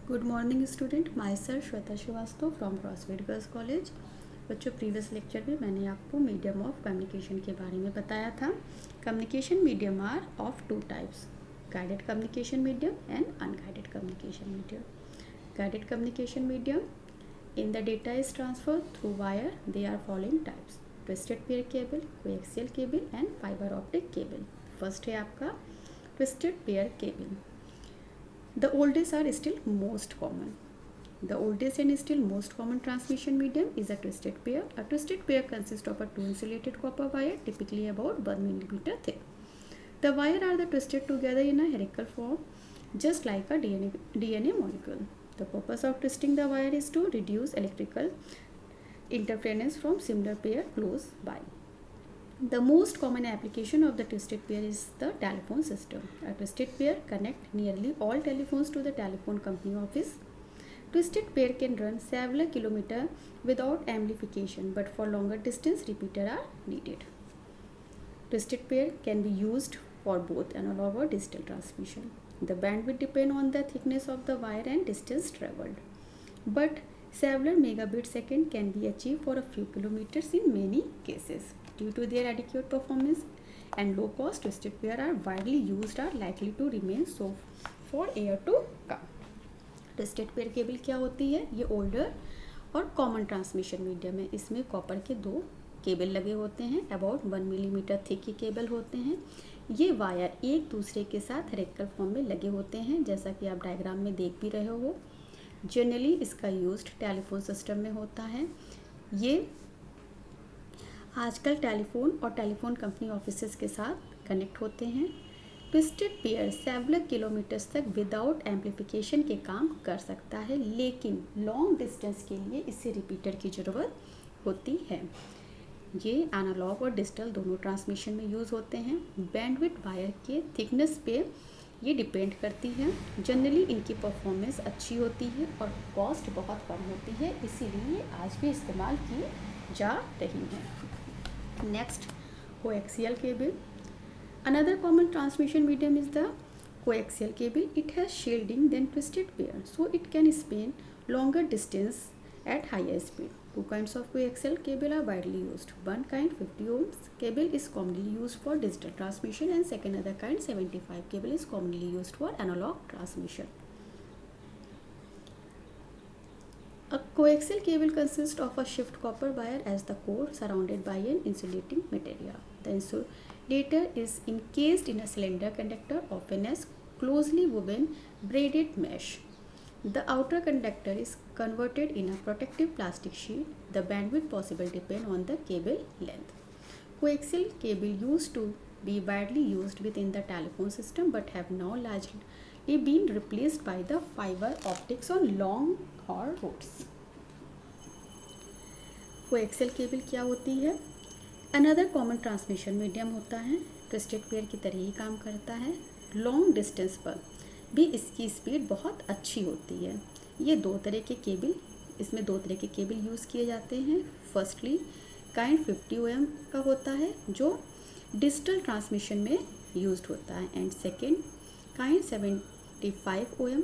Good morning student, myself Shweta Shrivastava from Crossfield girls college. बच्चों, previous lecture में मैंने आपको मीडियम ऑफ कम्युनिकेशन के बारे में बताया था। Communication medium are of two types, guided communication medium and unguided communication medium. Guided communication medium, in the data is transfer through wire, they are following types: twisted pair cable, coaxial cable and fibre optic cable. First है आपका twisted pair cable. The oldest are still most common. The oldest and still most common transmission medium is a twisted pair. A twisted pair consists of a two insulated copper wire, typically about 1 millimeter thick. The wire are twisted together in a helical form, just like a DNA molecule. The purpose of twisting the wire is to reduce electrical interference from similar pair close by. The most common application of the twisted pair is the telephone system. A twisted pair connects nearly all telephones to the telephone company office. Twisted pair can run several kilometers without amplification, but for longer distance repeaters are needed. Twisted pair can be used for both analog or digital transmission. The bandwidth depends on the thickness of the wire and distance traveled, but several megabits second can be achieved for a few kilometers in many cases. Due to their adequate performance and low cost, twisted pair are widely used, are likely to remain so for year to come. Twisted pair cable क्या होती है? ये older और common transmission medium है। इसमें copper के दो cable लगे होते हैं, अबाउट 1 मिलीमीटर थिक के केबल होते हैं। ये वायर एक दूसरे के साथ रेक्टल फॉर्म में लगे होते हैं, जैसा कि आप डायग्राम में देख भी रहे हो। जनरली इसका यूज टेलीफोन सिस्टम में होता है। ये आजकल टेलीफोन और टेलीफोन कंपनी ऑफिसेस के साथ कनेक्ट होते हैं। ट्विस्टेड पेयर सेवरल किलोमीटर्स तक विदाउट एम्पलीफिकेशन के काम कर सकता है, लेकिन लॉन्ग डिस्टेंस के लिए इसे रिपीटर की ज़रूरत होती है। ये एनालॉग और डिजिटल दोनों ट्रांसमिशन में यूज़ होते हैं। बैंडविड्थ वायर के थिकनेस पे ये डिपेंड करती है। जनरली इनकी परफॉर्मेंस अच्छी होती है और कॉस्ट बहुत कम होती है, इसीलिए आज भी इस्तेमाल की जा रही है। Next, coaxial cable. Another common transmission medium is the coaxial cable. It has shielding than twisted pair, so it can span longer distance at higher speed. Two kinds of coaxial cable are widely used. One kind, 50 ohms cable, is commonly used for digital transmission, and second other kind, 75 cable, is commonly used for analog transmission. A coaxial cable consists of a shift copper wire as the core, surrounded by an insulating material. The insulator is encased in a cylinder conductor, often as closely woven braided mesh. The outer conductor is converted in a protective plastic sheet. The bandwidth possible depend on the cable length. Coaxial cable used to be widely used within the telephone system, but have now largely been replaced by the fiber optics on long haul routes. Coaxial cable क्या होती है? Another common transmission medium होता है। Twisted pair की तरह ही काम करता है। लॉन्ग डिस्टेंस पर भी इसकी स्पीड बहुत अच्छी होती है। ये इसमें दो तरह के केबल यूज़ किए जाते हैं। फर्स्टली काइंड 50 ओम का होता है, जो डिजिटल ट्रांसमिशन में यूज्ड होता है, and second kind 75 ohm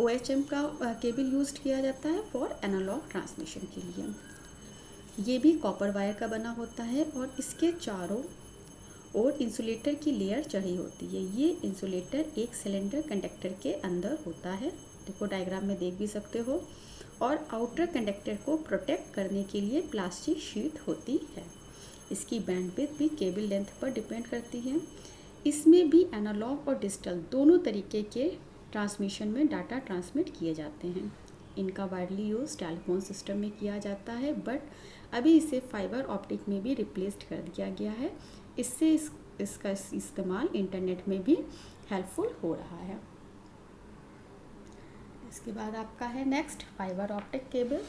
OHM का केबल यूज़ किया जाता है फॉर एनालॉग ट्रांसमिशन के लिए। ये भी कॉपर वायर का बना होता है और इसके चारों ओर इंसुलेटर की लेयर चढ़ी होती है। ये इंसुलेटर एक सिलेंडर कंडक्टर के अंदर होता है, देखो डायग्राम में देख भी सकते हो, और आउटर कंडक्टर को प्रोटेक्ट करने के लिए प्लास्टिक शीट होती है। इसकी बैंडविड्थ भी केबल लेंथ पर डिपेंड करती है। इसमें भी एनालॉग और डिजिटल दोनों तरीके के ट्रांसमिशन में डाटा ट्रांसमिट किए जाते हैं। इनका वाइडली यूज़ टेलीफोन सिस्टम में किया जाता है, बट अभी इसे फाइबर ऑप्टिक में भी रिप्लेस्ड कर दिया गया है। इससे इसका इस्तेमाल इंटरनेट में भी हेल्पफुल हो रहा है। इसके बाद आपका है next fibre optic cable.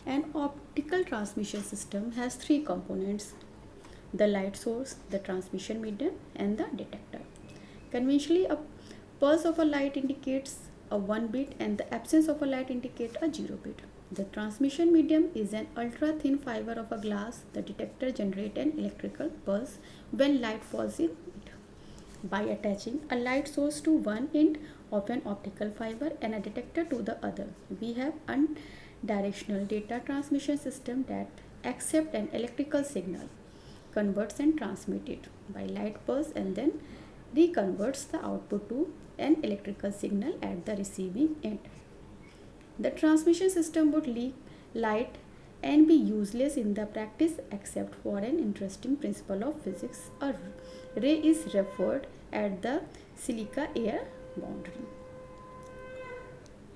An optical transmission system has three components: the light source, the transmission medium, and the detector. Conventionally, a pulse of a light indicates a 1 bit and the absence of a light indicates a 0 bit. The transmission medium is an ultra thin fiber of a glass. The detector generates an electrical pulse when light falls in it. By attaching a light source to one end of an optical fiber and a detector to the other. We have unidirectional data transmission system that accept an electrical signal, converts and transmit it by light pulse, and then reconverts the output to an electrical signal at the receiving end. The transmission system would leak light and be useless in the practice except for an interesting principle of physics. A ray is referred at the silica air boundary.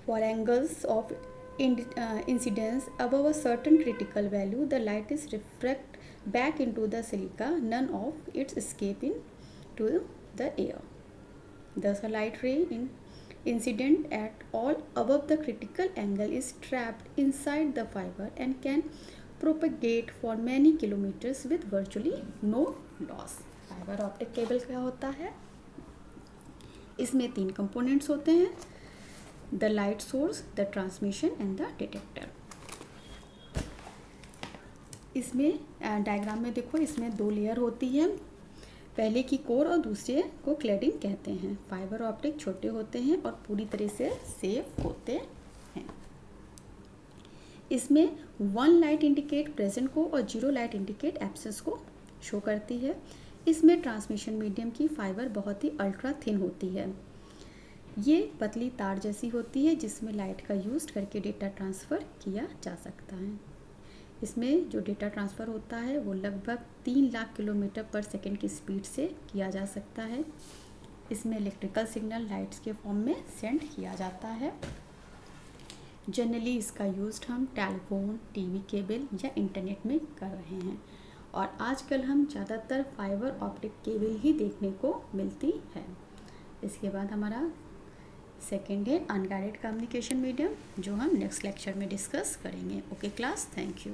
For angles of incidence above a certain critical value, the light is refracted back into the silica, none of its escaping to the air. Thus, a light ray incident at all above the critical angle is trapped inside the fiber and can propagate for many kilometers with virtually no loss. Fibre optic cable क्या होता है? इसमें 3 components होते हैं, the light source, the transmission and the detector. इसमें diagram में देखो, इसमें 2 लेयर होती है, पहले की कोर और दूसरे को क्लैडिंग कहते हैं. फाइबर ऑप्टिक छोटे होते हैं और पूरी तरह से सेफ होते हैं. इसमें 1 लाइट इंडिकेट प्रेजेंट को और 0 लाइट इंडिकेट एब्सेंस को शो करती है. इसमें ट्रांसमिशन मीडियम की फाइबर बहुत ही अल्ट्रा थिन होती है. ये पतली तार जैसी होती है जिसमें लाइट का यूज करके डेटा ट्रांसफ़र किया जा सकता है. इसमें जो डेटा ट्रांसफ़र होता है वो लगभग 3 लाख किलोमीटर पर सेकंड की स्पीड से किया जा सकता है. इसमें इलेक्ट्रिकल सिग्नल लाइट्स के फॉर्म में सेंड किया जाता है. जनरली इसका यूज़ हम टेलीफोन, टीवी केबल या इंटरनेट में कर रहे हैं और आजकल हम ज़्यादातर फाइबर ऑप्टिक केबल ही देखने को मिलती है. इसके बाद हमारा सेकेंड है अनगाइडेड कम्युनिकेशन मीडियम, जो हम नेक्स्ट लेक्चर में डिस्कस करेंगे. Okay class, thank you.